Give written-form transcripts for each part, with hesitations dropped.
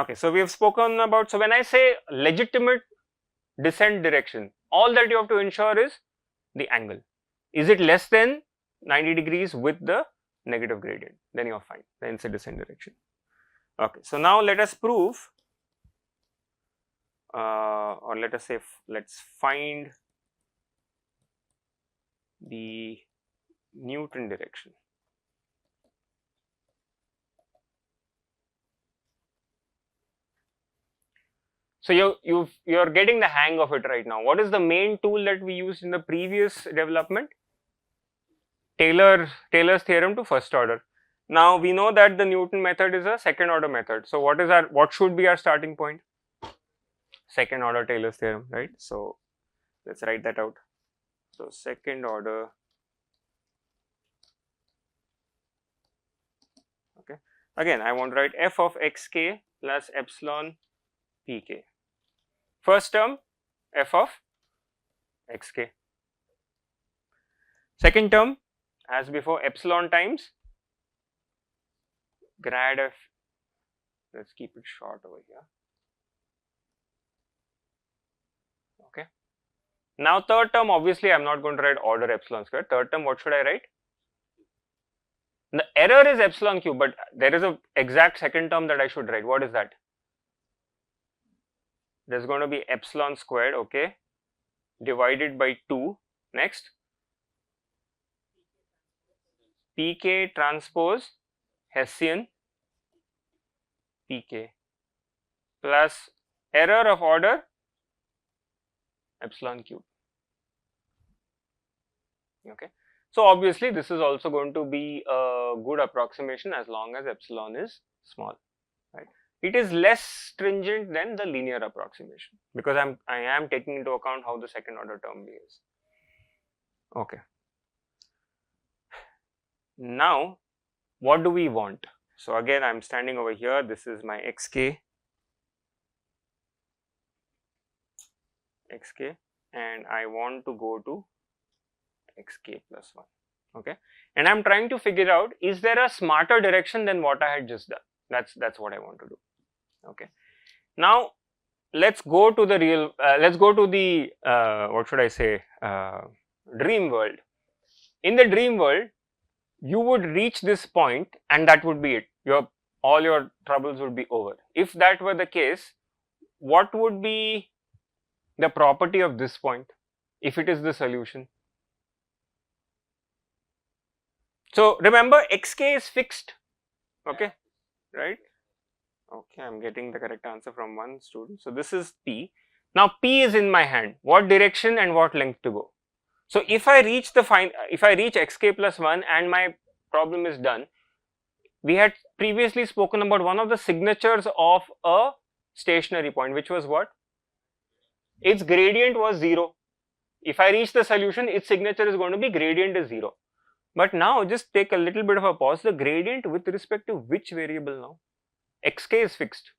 Okay, so we have spoken about, so when I say legitimate descent direction, all that you have to ensure is the angle. Is it less than 90 degrees with the negative gradient? Then you are fine, then it's a descent direction. Okay, so now let us prove, or let us say, let's find the Newton direction. So you're getting the hang of it right now. What is the main tool that we used in the previous development? Taylor's theorem to first order. Now we know that the Newton method is a second order method. So what should be our starting point? Second order Taylor's theorem, right? So let's write that out. So second order. Okay. Again, I want to write f of xk plus epsilon pk. First term, f of xk. Second term, as before, epsilon times grad f. Let's keep it short over here. Okay. Now third term, obviously I am not going to write order epsilon square. Third term, what should I write? The error is epsilon cube, but there is a exact second term that I should write. What is that? There's going to be epsilon squared, okay, divided by 2. Next, pk transpose Hessian pk plus error of order epsilon cube. Okay. So obviously this is also going to be a good approximation as long as epsilon is small, right? It is less stringent than the linear approximation because I am taking into account how the second order term behaves. Okay. Now what do we want? So again I am standing over here, this is my xk, and I want to go to xk plus 1, okay, and I am trying to figure out, is there a smarter direction than what I had just done? That's what I want to do. Okay, now let's go to the real, let's go to the what should I say, dream world. In the dream world, you would reach this point and that would be it. All your troubles would be over. If that were the case, what would be the property of this point if it is the solution? So remember, xk is fixed, okay, right? Okay, I am getting the correct answer from one student. So this is p. Now p is in my hand. What direction and what length to go? So if I reach xk plus 1 and my problem is done, we had previously spoken about one of the signatures of a stationary point, which was what? Its gradient was 0. If I reach the solution, its signature is going to be gradient is 0. But now just take a little bit of a pause. The gradient with respect to which variable now? Xk is fixed.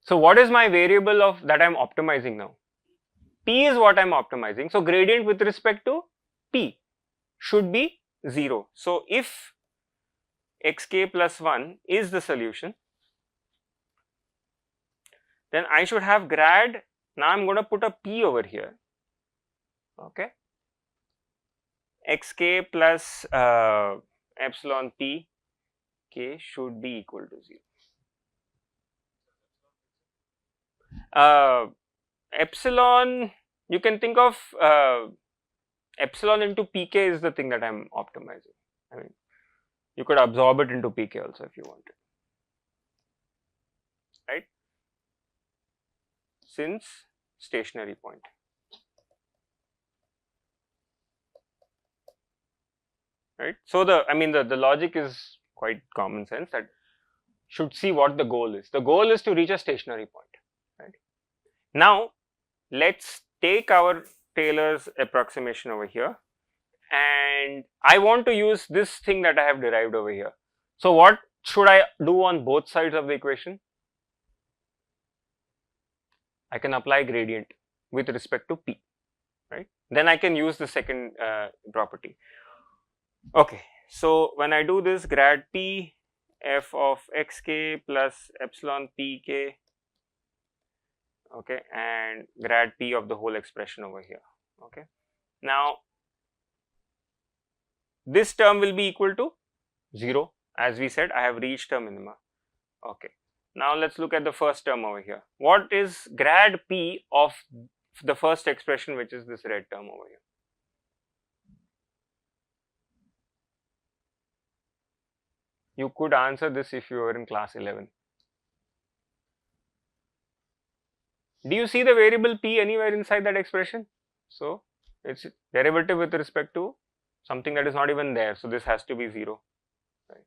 So what is my variable of that I am optimizing now? P is what I am optimizing. So gradient with respect to P should be 0. So if xk plus 1 is the solution, then I should have grad. Now I am going to put a P over here. Okay. Xk plus epsilon P k should be equal to 0. Epsilon, you can think of epsilon into pk is the thing that I am optimizing. I mean, you could absorb it into pk also if you wanted, right? Since stationary point. Right. So the logic is quite common sense, that should see what the goal is. The goal is to reach a stationary point, right? Now let's take our Taylor's approximation over here, and I want to use this thing that I have derived over here. So what should I do on both sides of the equation? I can apply gradient with respect to P, right? Then I can use the second property. Okay, so when I do this, grad P f of xk plus epsilon pk, okay, and grad p of the whole expression over here, okay. Now this term will be equal to 0, as we said I have reached a minima, okay. Now let's look at the first term over here. What is grad p of the first expression, which is this red term over here? You could answer this if you were in class 11. Do you see the variable p anywhere inside that expression? So it's derivative with respect to something that is not even there, so this has to be 0, right?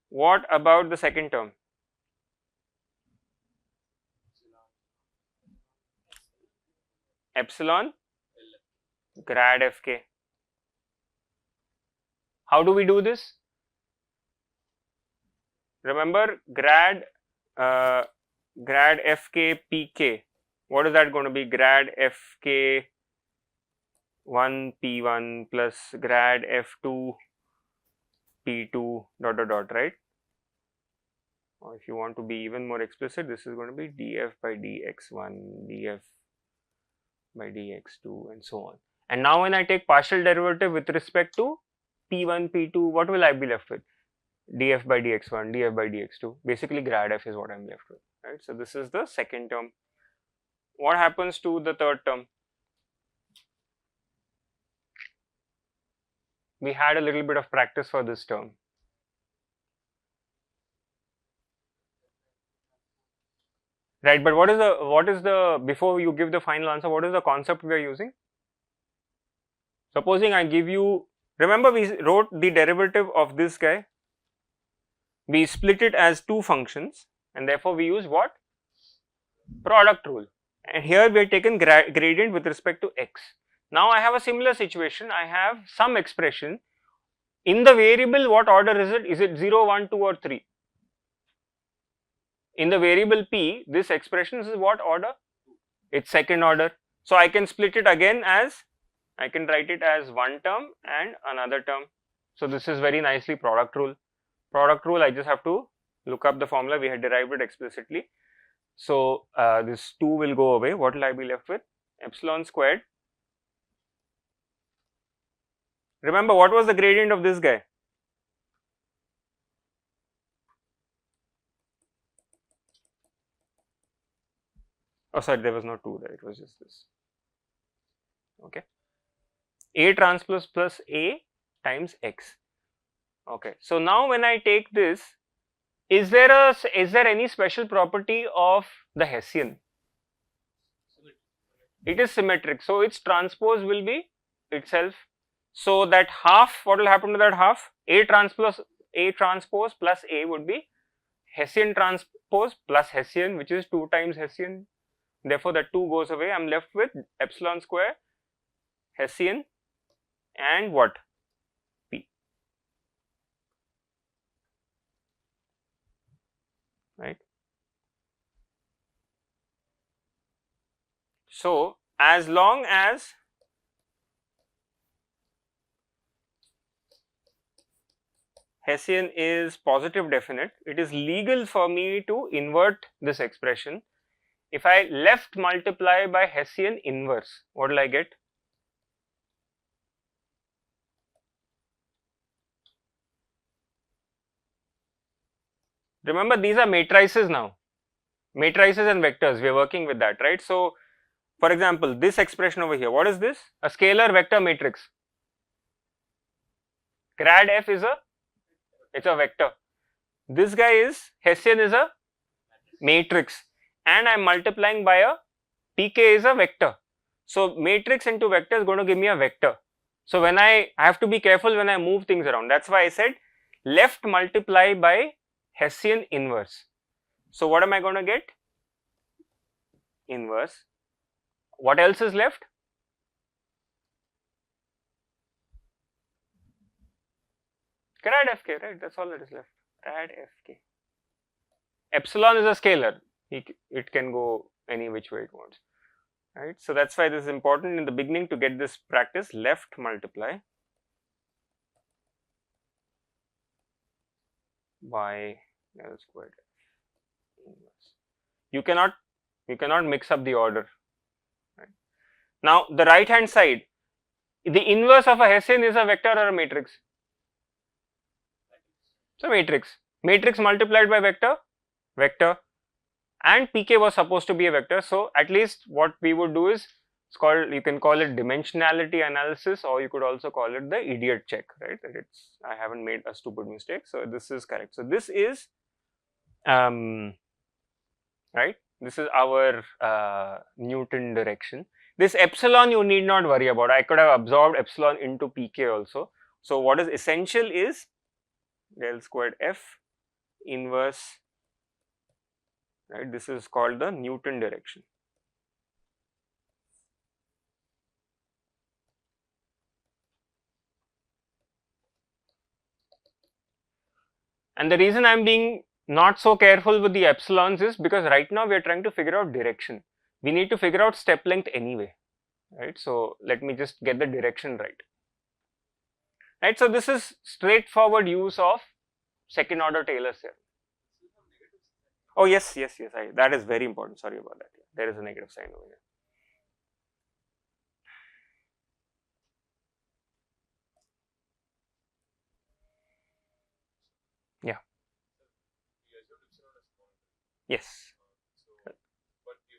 What about the second term? Epsilon grad fk. How do we do this? Remember grad fk pk. What is that going to be? Grad fk 1 p1 plus grad f2 p2 dot dot dot, right? Or if you want to be even more explicit, this is going to be df by dx1, df by dx2 and so on. And now when I take partial derivative with respect to p1, p2, what will I be left with? Df by dx1, df by dx2. Basically grad f is what I am left with, right? So this is the second term. What happens to the third term? We had a little bit of practice for this term. Right, but what is the before you give the final answer, what is the concept we are using? Supposing I give you, remember we wrote the derivative of this guy, we split it as two functions and therefore we use what? Product rule. And here we have taken gradient with respect to x. Now I have a similar situation, I have some expression in the variable. What order is it? Is it 0, 1, 2 or 3? In the variable p, this expression is what order? It's second order. So I can split it again as, I can write it as one term and another term. So this is very nicely product rule. Product rule, I just have to look up the formula, we had derived it explicitly. So this 2 will go away. What will I be left with? Epsilon squared. Remember what was the gradient of this guy? Oh sorry, there was no 2 there, it was just this, okay. A transpose plus A times x, okay. So now when I take this, is there any special property of the Hessian? It is symmetric, so its transpose will be itself. So that half, what will happen to that half? A transpose plus A would be Hessian transpose plus Hessian, which is 2 times Hessian. Therefore that 2 goes away. I am left with epsilon square Hessian and what? P, right? So as long as Hessian is positive definite, it is legal for me to invert this expression. If I left multiply by Hessian inverse, what will I get? Remember these are matrices now, matrices and vectors, we are working with that, right? So for example, this expression over here, what is this? A scalar vector matrix. Grad f is it's a vector. This guy is, Hessian is a matrix and I am multiplying by a pk is a vector. So matrix into vector is going to give me a vector. So when I have to be careful when I move things around. That's why I said left multiply by Hessian inverse. So what am I going to get? Inverse. What else is left? Grad fk, right? That's all that is left. Grad fk. Epsilon is a scalar. It can go any which way it wants, right? So that's why this is important in the beginning to get this practice. Left multiply by L squared inverse. You cannot mix up the order. Right? Now the right hand side, the inverse of a Hessian is a vector or a matrix? So matrix. Matrix multiplied by vector, vector, and pk was supposed to be a vector. So at least what we would do is, it's called, you can call it dimensionality analysis, or you could also call it the idiot check, right? That it's, I haven't made a stupid mistake, so this is correct. So this is right, this is our Newton direction. This epsilon you need not worry about. I could have absorbed epsilon into pk also. So what is essential is del squared f inverse, right? This is called the Newton direction. And the reason I am being not so careful with the epsilons is because right now we are trying to figure out direction. We need to figure out step length anyway, right? So let me just get the direction right. Right, so this is straightforward use of second order Taylor's theorem. Oh yes, that is very important. Sorry about that. There is a negative sign over here. Yeah. Yes. But the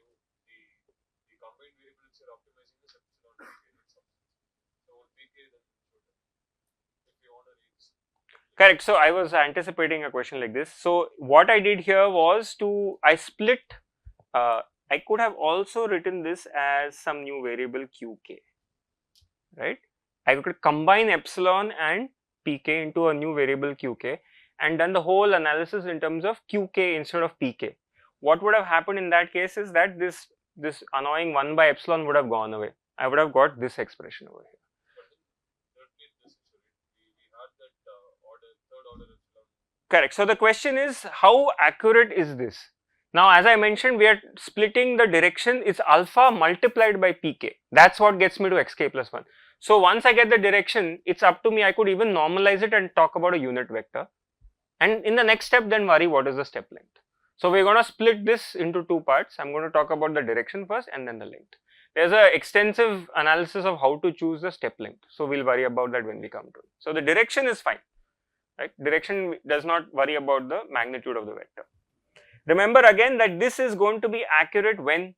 combined variables are optimizing the epsilon so pk then if you want to use. Correct. So I was anticipating a question like this. So what I did here was I split. I could have also written this as some new variable qk, right? I could combine epsilon and pk into a new variable qk and done the whole analysis in terms of qk instead of pk. What would have happened in that case is that this annoying 1 by epsilon would have gone away. I would have got this expression over here. Correct. So the question is, how accurate is this? Now, as I mentioned, we are splitting the direction. It's alpha multiplied by pk. That's what gets me to xk plus 1. So once I get the direction, it's up to me. I could even normalize it and talk about a unit vector. And in the next step, then worry what is the step length. So we're going to split this into two parts. I'm going to talk about the direction first and then the length. There's an extensive analysis of how to choose the step length. So we'll worry about that when we come to it. So the direction is fine. Right? Direction does not worry about the magnitude of the vector. Remember again that this is going to be accurate when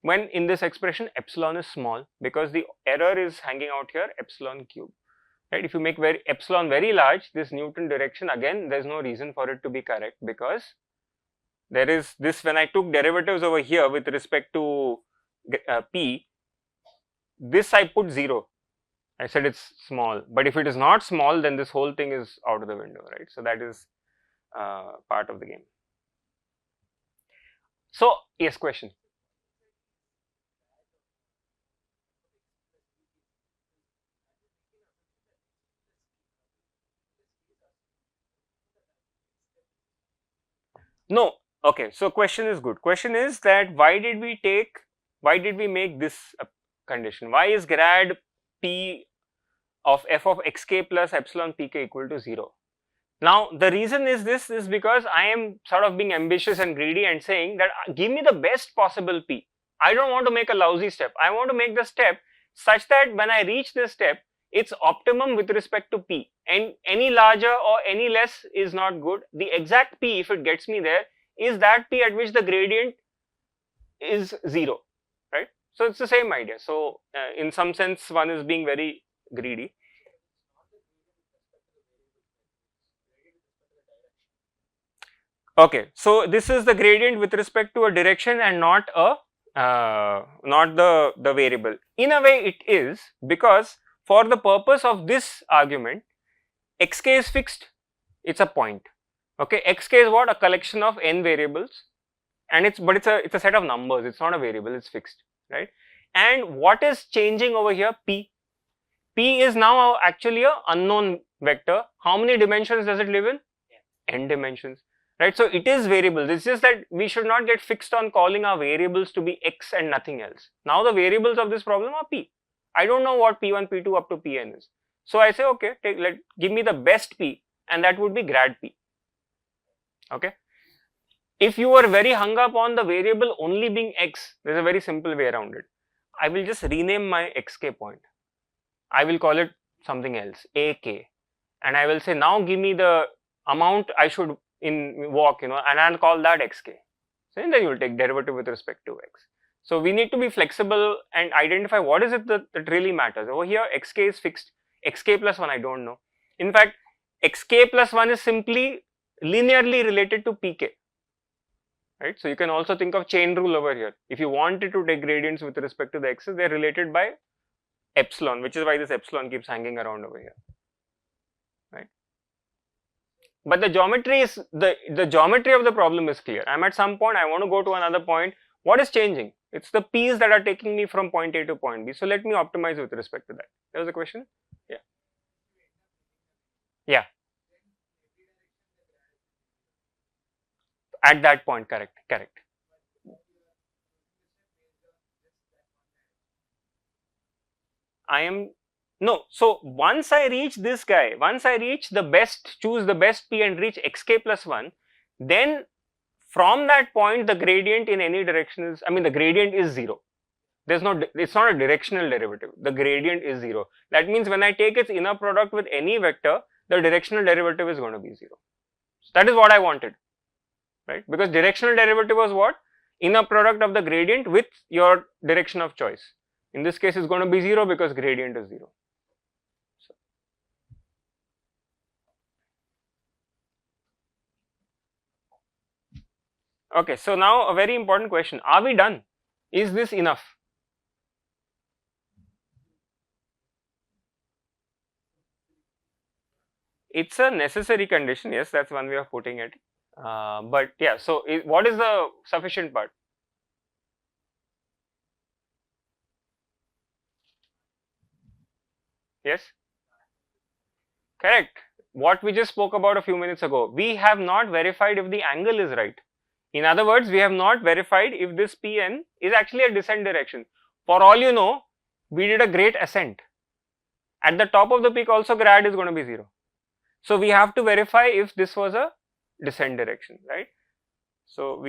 in this expression epsilon is small, because the error is hanging out here, epsilon cube. Right? If you make epsilon very large, this Newton direction, again there's no reason for it to be correct, because there is this, when I took derivatives over here with respect to p, this I put 0. I said it's small, but if it is not small, then this whole thing is out of the window, right? So that is part of the game. So yes, question. No. Okay. So question is good. Question is that why did we make this condition? Why is grad p of f of xk plus epsilon pk equal to 0? Now the reason is this is because I am sort of being ambitious and greedy and saying that give me the best possible p. I don't want to make a lousy step. I want to make the step such that when I reach this step, it's optimum with respect to p, and any larger or any less is not good. The exact p, if it gets me there, is that p at which the gradient is 0, right? So it's the same idea. So in some sense one is being very greedy. Okay, so this is the gradient with respect to a direction and not the variable. In a way it is, because for the purpose of this argument, xk is fixed, it's a point. Okay, xk is what? A collection of n variables, and it's a set of numbers, it's not a variable, it's fixed, right? And what is changing over here? P. P is now actually a unknown vector. How many dimensions does it live in? N dimensions. Right, so it is variables. It's just that we should not get fixed on calling our variables to be x and nothing else. Now the variables of this problem are p. I don't know what p1, p2 up to pn is. So I say, okay, give me the best p, and that would be grad p. Okay. If you are very hung up on the variable only being x, there is a very simple way around it. I will just rename my xk point. I will call it something else, ak, and I will say now give me the amount I should walk, and I'll call that xk. So then you will take derivative with respect to x. So we need to be flexible and identify what is it that really matters. Over here, xk is fixed, xk plus 1 I don't know. In fact, xk plus 1 is simply linearly related to pk. Right? So you can also think of chain rule over here. If you wanted to take gradients with respect to the x's, they are related by epsilon, which is why this epsilon keeps hanging around over here. Right? But the geometry is the geometry of the problem is clear. I'm at some point, I want to go to another point. What is changing? It's the p's that are taking me from point A to point B. So let me optimize with respect to that. That was the question? Yeah. Yeah. At that point, correct. So once I reach this guy, once I reach the best, choose the best p and reach xk plus 1, then from that point the gradient in any direction is, the gradient is 0. It's not a directional derivative, the gradient is 0. That means when I take its inner product with any vector, the directional derivative is going to be 0. So that is what I wanted, right? Because directional derivative was what? Inner product of the gradient with your direction of choice. In this case, it's going to be 0 because gradient is 0. Okay, so now a very important question. Are we done? Is this enough? It's a necessary condition, yes, that's one way of putting it. But yeah, so what is the sufficient part? Yes? Correct. What we just spoke about a few minutes ago. We have not verified if the angle is right. In other words, we have not verified if this Pn is actually a descent direction. For all you know, we did a great ascent. At the top of the peak also grad is going to be 0. So we have to verify if this was a descent direction, right? So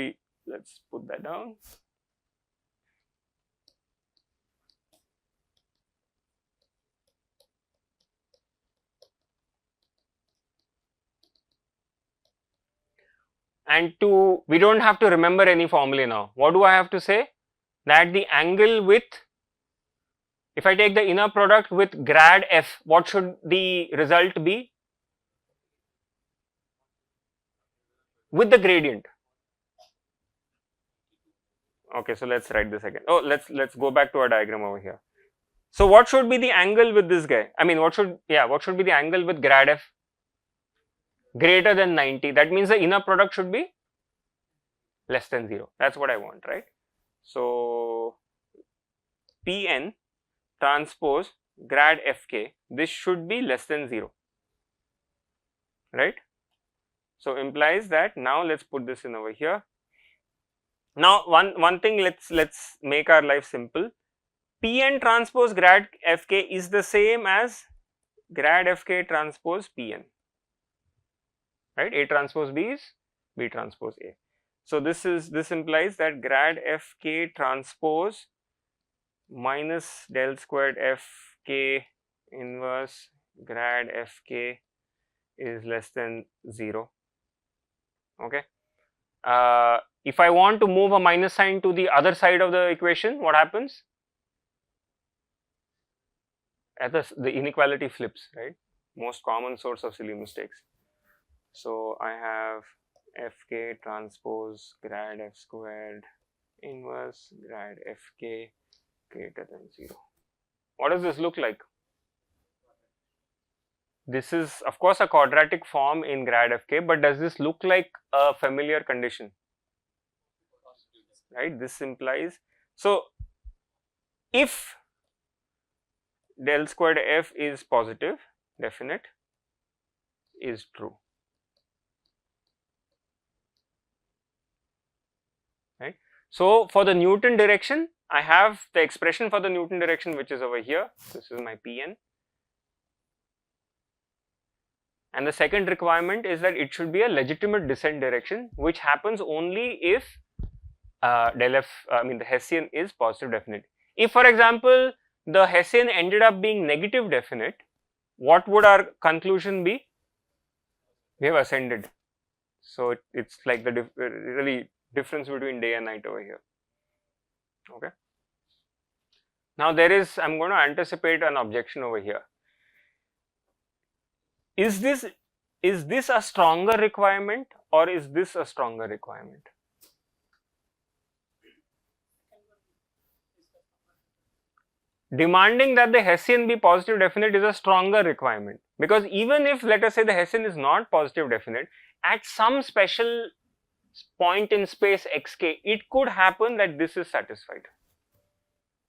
let's put that down. And we don't have to remember any formulae now. What do I have to say? That the angle with, if I take the inner product with grad f, what should the result be? With the gradient. Okay, so let's write this again. Oh, let's go back to our diagram over here. So what should be the angle with this guy? What should be the angle with grad f? Greater than 90. That means the inner product should be less than 0. That's what I want, right? So Pn transpose grad fk, this should be less than 0, right? So implies that, now let's put this in over here. Now one thing, let's make our life simple. Pn transpose grad fk is the same as grad fk transpose Pn, right? A transpose B is B transpose A. So this implies that grad fk transpose minus del squared fk inverse grad fk is less than 0. Okay. If I want to move a minus sign to the other side of the equation, what happens? The inequality flips, right? Most common source of silly mistakes. So I have fk transpose grad f squared inverse grad fk greater than 0. What does this look like? This is of course a quadratic form in grad fk, but does this look like a familiar condition? Right, this implies, so if del squared f is positive, definite is true, right? So for the Newton direction, I have the expression for the Newton direction, which is over here. This is my Pn. And the second requirement is that it should be a legitimate descent direction, which happens only if del f, the Hessian is positive definite. If, for example, the Hessian ended up being negative definite, what would our conclusion be? We have ascended. So it's like the really difference between day and night over here. Okay. Now there is, I'm going to anticipate an objection over here. Is this a stronger requirement or is this a stronger requirement? Demanding that the Hessian be positive definite is a stronger requirement, because even if, let us say, the Hessian is not positive definite, at some special point in space xk, it could happen that this is satisfied.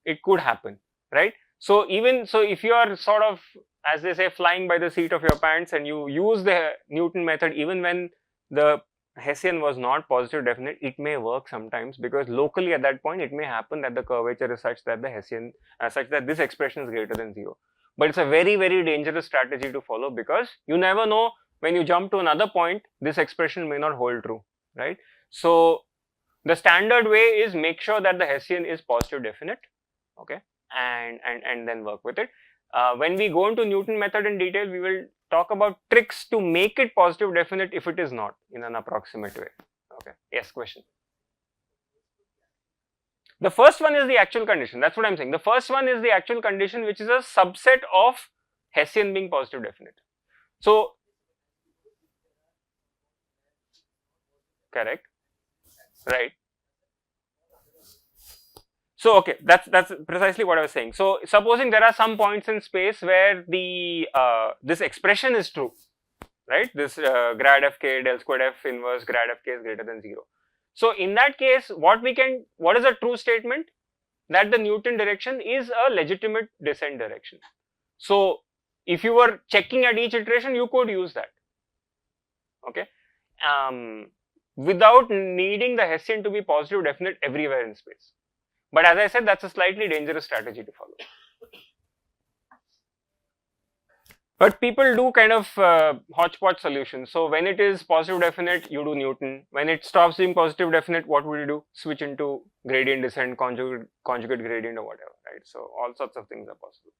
It could happen, right? So even so, if you are sort of, as they say, flying by the seat of your pants and you use the Newton method even when the Hessian was not positive definite, it may work sometimes, because locally at that point it may happen that the curvature is such that the Hessian, such that this expression is greater than 0. But it's a very, very dangerous strategy to follow, because you never know, when you jump to another point, this expression may not hold true, right? So the standard way is make sure that the Hessian is positive definite, okay, and then work with it. When we go into Newton method in detail, we will talk about tricks to make it positive definite if it is not, in an approximate way. Okay. Yes, question. The first one is the actual condition. That's what I'm saying. The first one is the actual condition, which is a subset of Hessian being positive definite. So, correct, right. So, okay, that's precisely what I was saying. So, supposing there are some points in space where the this expression is true, right? This grad f k del squared f inverse grad f k is greater than 0. So, in that case, what is a true statement? That the Newton direction is a legitimate descent direction. So, if you were checking at each iteration, you could use that, okay, without needing the Hessian to be positive definite everywhere in space. But as I said, that's a slightly dangerous strategy to follow. But people do kind of hodgepodge solutions. So when it is positive definite, you do Newton. When it stops being positive definite, what would you do? Switch into gradient descent, conjugate gradient or whatever, right? So all sorts of things are possible.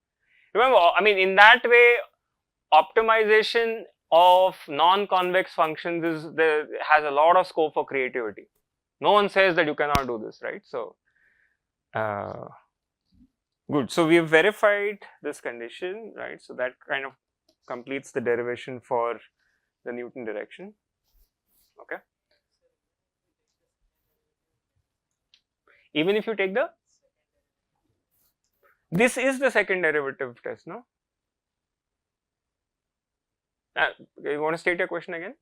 Remember, I mean, in that way, optimization of non-convex functions has a lot of scope for creativity. No one says that you cannot do this, right? So good. So we have verified this condition, right? So that kind of completes the derivation for the Newton direction. Okay. Even if you take this is the second derivative test, no? You want to state your question again?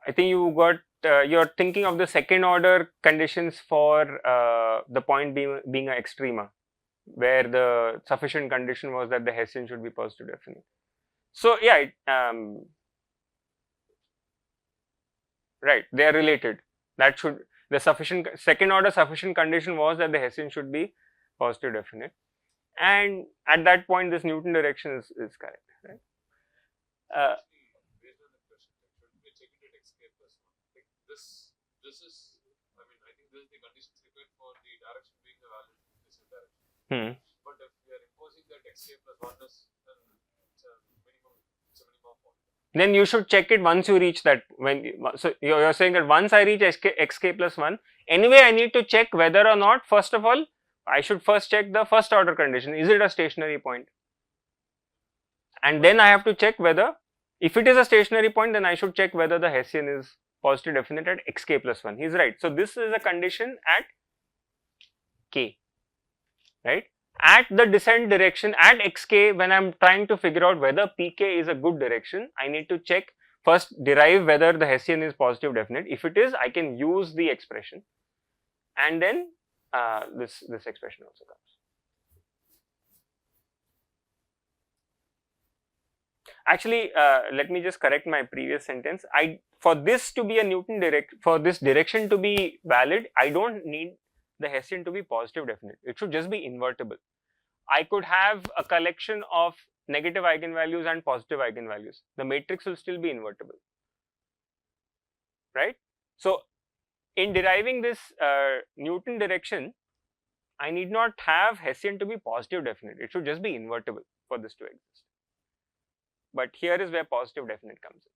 I think you got, you're thinking of the second order conditions for the point being an extrema, where the sufficient condition was that the Hessian should be positive definite. So yeah, right, they are related. That should, the sufficient second order sufficient condition was that the Hessian should be positive definite, and at that point this Newton direction is correct, right? Based on the question, should we check it at xk plus 1? Like this is, I mean, I think this is the conditions required for the direction being a valid descent direction. But if we are imposing that xk plus 1 is, then it's a minimum point. Then you should check it once you reach that. So you're saying that once I reach xk plus 1, anyway I need to check whether or not, first of all, I should first check the first order condition. Is it a stationary point? And then I have to check whether, if it is a stationary point, then I should check whether the Hessian is positive definite at xk plus 1. He's right. So this is a condition at k, right? At the descent direction at xk, when I'm trying to figure out whether pk is a good direction, I need to check, first derive whether the Hessian is positive definite. If it is, I can use the expression, and then this expression also comes. Actually, let me just correct my previous sentence. For this to be a Newton for this direction to be valid, I don't need the Hessian to be positive definite. It should just be invertible. I could have a collection of negative eigenvalues and positive eigenvalues, the matrix will still be invertible, right? So in deriving this Newton direction, I need not have Hessian to be positive definite. It should just be invertible for this to exist. But here is where positive definite comes in.